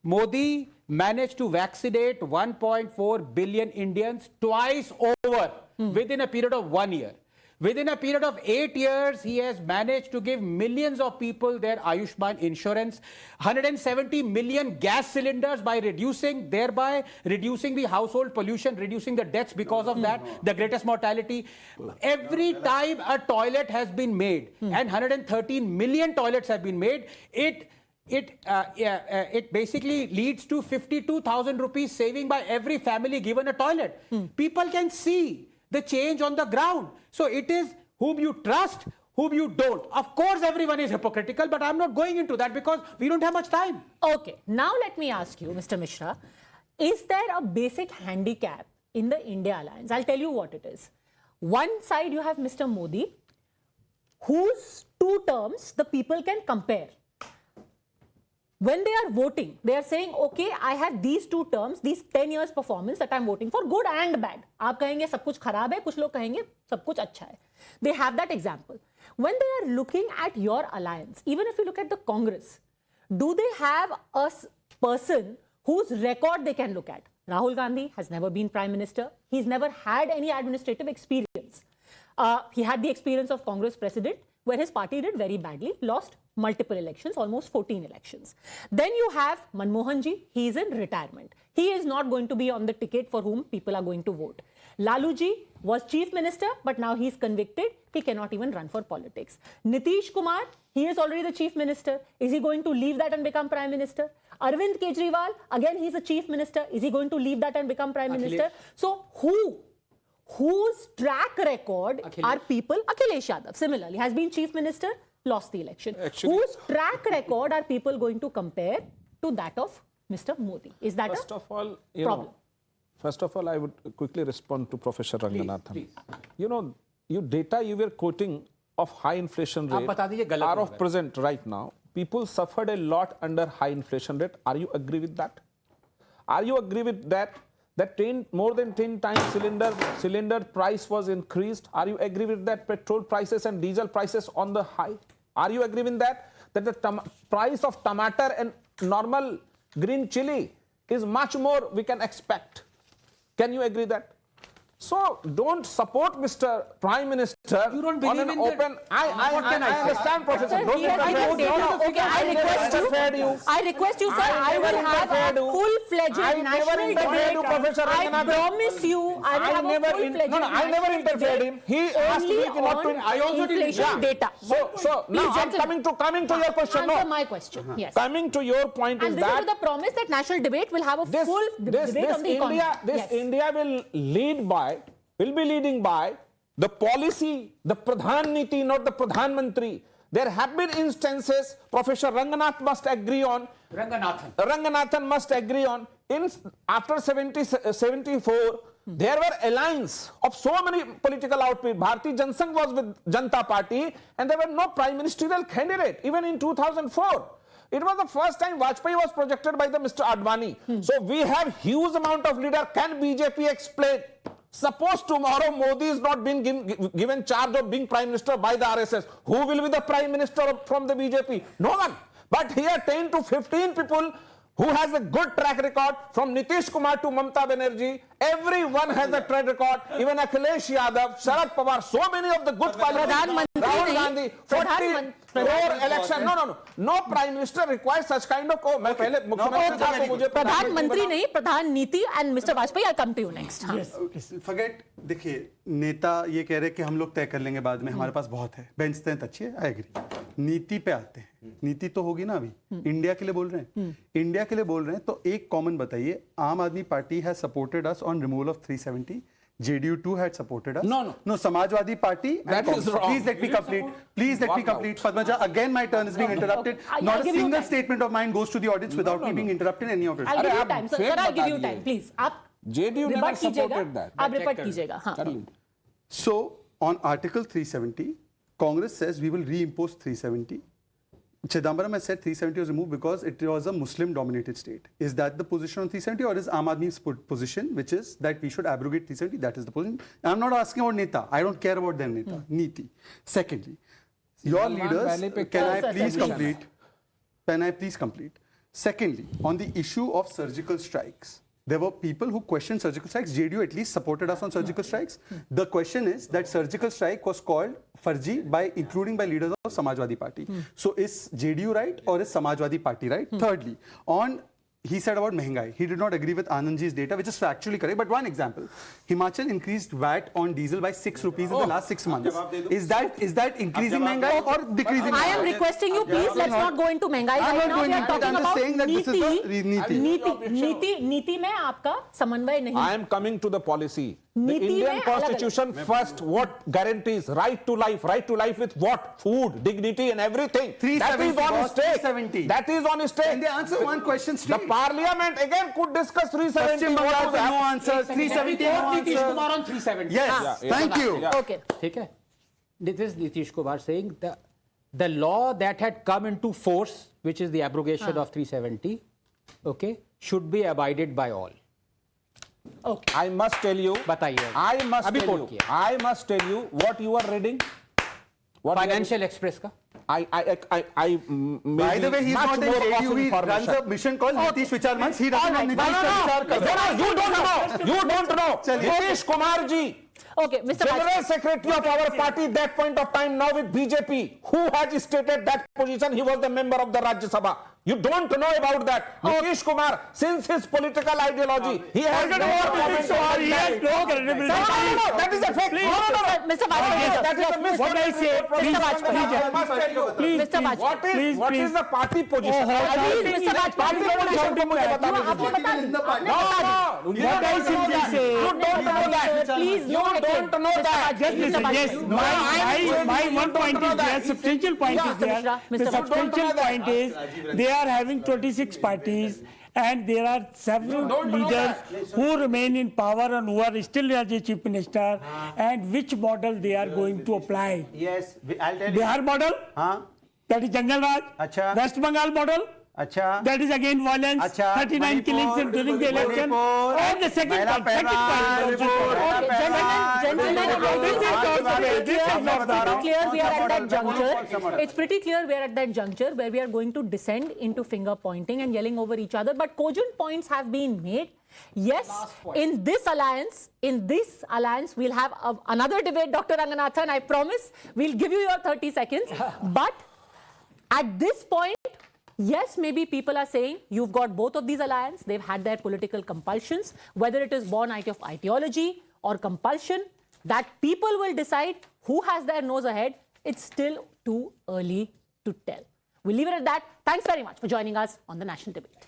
Modi managed to vaccinate 1.4 billion Indians twice over within a period of 1 year. Within a period of 8 years, he has managed to give millions of people their Ayushman insurance, 170 million gas cylinders thereby reducing the household pollution, reducing the deaths because of that, the greatest mortality. Every time a toilet has been made, and 113 million toilets have been made, it basically leads to 52,000 rupees saving by every family given a toilet. People can see the change on the ground. So it is whom you trust, whom you don't. Of course, everyone is hypocritical, but I'm not going into that because we don't have much time. Okay, now let me ask you, Mr. Mishra, is there a basic handicap in the India alliance? I'll tell you what it is. One side you have Mr. Modi, whose 2 terms the people can compare. When they are voting, they are saying, okay, I have these 2 terms, these 10 years performance that I'm voting for, good and bad. आप कहेंगे सब कुछ खराब है, कुछ लोग कहेंगे सब कुछ अच्छा है. They have that example. When they are looking at your alliance, even if you look at the Congress, do they have a person whose record they can look at? Rahul Gandhi has never been Prime Minister. He's never had any administrative experience. He had the experience of Congress President, where his party did very badly, lost multiple elections, almost 14 elections. Then you have Manmohan Ji, he is in retirement. He is not going to be on the ticket for whom people are going to vote. Lalu Ji was Chief Minister, but now he's convicted. He cannot even run for politics. Nitish Kumar, he is already the Chief Minister. Is he going to leave that and become Prime Minister? Arvind Kejriwal, again he's a Chief Minister. Is he going to leave that and become Prime Minister? So whose track record are people? Akhilesh Yadav, similarly, has been Chief Minister, lost the election. Whose track record are people going to compare to that of Mr. Modi? Is that First of all, problem? First of all, I would quickly respond to Professor Ranganathan. Please. You know, your data you were quoting of high inflation आप rate बता दीजिए गलत are हो of गए. present right now. People suffered a lot under high inflation rate. Are you agree with that? Are you agree with that? That more than 10 times cylinder price was increased. Are you agree with that? Petrol prices and diesel prices on the high. Are you agree with that? That the price of tomato and normal green chili is much more we can expect. Can you agree that? So don't support Mr. Prime Minister You don't on believe an in that? open. What can I say? understand, Professor. Sir, Don't he has interfere. given data. Okay, I request you, sir, I will have a full-fledged I never national interfered you, debate. Professor I Ranganathan. promise you, I will have a full-fledged no, I never national interfered debate him. He asked me only not to. on I also didn't. inflation data. So now Please, I'm gentlemen. coming to your question. Answer No, my question. Yes. coming to your point And is this is that with the promise that national debate will have a full debate on the economy. Yes. India will be leading by the policy, the Pradhan Niti, not the Pradhan Mantri. There have been instances, Professor Ranganathan must agree on. Ranganathan must agree on. After 74, there were alliance of so many political outfits. Bharatiya Janata Sangh was with Janata Party, and there were no prime ministerial candidate even in 2004. It was the first time Vajpayee was projected by the Mr. Advani. So we have huge amount of leader. Can BJP explain? Suppose tomorrow Modi is not being given charge of being prime minister by the RSS. Who will be the prime minister from the BJP? No one. But here 10 to 15 people who has a good track record, from Nitish Kumar to Mamata Banerjee, everyone has a track record, even Akhilesh Yadav, Sharad Pawar, so many of the good politicians, Rahul Gandhi, 40 crore election, no prime minister requires such kind of, मैं पहले मुख्यमंत्री था तो मुझे प्रधानमंत्री नहीं, Pradhan NITI, and Mr. Vajpayee, I'll come to you next. Forget, देखिए नेता ये कह रहे हैं कि हम लोग तय कर लेंगे बाद में, हमारे पास बहुत है, बेंच स्ट्रेंथ अच्छी है, आई एग्री। नीति पे आते हैं, नीति तो होगी ना अभी, इंडिया के लिए बोल रहे हैं, इंडिया के लिए बोल रहे हैं तो एक कॉमन बताइए, आम आदमी party has supported us on removal of 370, JDU too had supported us. No, Samajwadi Party. That is wrong. Please let me complete. Please let me complete. Padmaja, again my turn is being interrupted. Not a single statement of mine goes to the audience without me being interrupted in any of it. I'll give you time, sir. I'll give you time, please. आप JDU never supported that. आप report कीजिएगा. हाँ. So on Article 370, Congress says we will reimpose 370. Chidambaram has said 370 was removed because it was a Muslim-dominated state. Is that the position on 370, or is Aam Aadmi's position, which is that we should abrogate 370? That is the position. I'm not asking about Neta. I don't care about their Neta. Niti. Secondly, your leaders. Can I please complete? Can I please complete? Secondly, on the issue of surgical strikes, there were people who questioned surgical strikes. JDU at least supported us on surgical strikes. The question is that surgical strike was called farji including by leaders of Samajwadi Party. So is JDU right or is Samajwadi Party right? Thirdly, he said about Mehengai. He did not agree with Anandji's data, which is factually correct. But one example, Himachal increased VAT on diesel by 6 rupees in the last 6 months. Is that increasing Mehengai or decreasing? I am requesting you, please, let's not go into Mehengai. I'm not going into it. I'm just saying that this is the नीति में आपका समन्वय नहीं. I am coming to the policy. The Indian Constitution first, what guarantees right to life with what? Food, dignity and everything. That is on stake. That is on stake. And they answer one question straight. The parliament again could discuss 370. Pashchim Bengal no answers. 370 no answers. Nitish Kumar on 370. Yes, thank you. Okay. ठीक है. This is Nitish Kumar saying the law that had come into force, which is the abrogation of 370, okay, should be abided by all. Okay. I must tell you. बताइए. I must tell you what you are reading. Financial Express का. I By the way, he's not in JDU. He runs a mission called Nitish Vichar Manch. He doesn't know Nitish Vichar Manch. You don't know. Nitish Kumar ji. Okay, Mr. General Secretary of our party at that point of time, now with BJP, who has stated that position, he was the member of the Rajya Sabha. You don't know about that. Nitish Kumar, since his political ideology, he has no comment on that. No, that is a fact. Mr. Vajpayee, That is a mis- What I say, Mr. Vajpayee. I must tell you. Please, Mr. Vajpayee. What is the party position? Please, Mr. Vajpayee. Party position को मुझे बता आपने बता दीजिए. दी. What I simply say, You don't know that. Please, You don't know that. just listen, yes, my one point is there, substantial point is there. Mr. The Mishra. substantial point is they are having 26 parties and there are several leaders who remain in power and who are still as a chief minister, and which model they are going to apply. Yes, I'll tell you. Bihar model, हाँ, that is Jangal Raj. अच्छा. West Bengal model, अच्छा. that is again violence, अच्छा. 39 killings during the election. Manipur. And the second Mera point is also It's pretty clear we are at that juncture where we are going to descend into finger pointing and yelling over each other. But cogent points have been made. Yes, in this alliance, we'll have another debate, Dr. Ranganathan. I promise we'll give you your 30 seconds. But at this point, yes, maybe people are saying you've got both of these alliances. They've had their political compulsions, whether it is born out of ideology or compulsion, that people will decide who has their nose ahead. It's still too early to tell. We'll leave it at that. Thanks very much for joining us on the National Debate.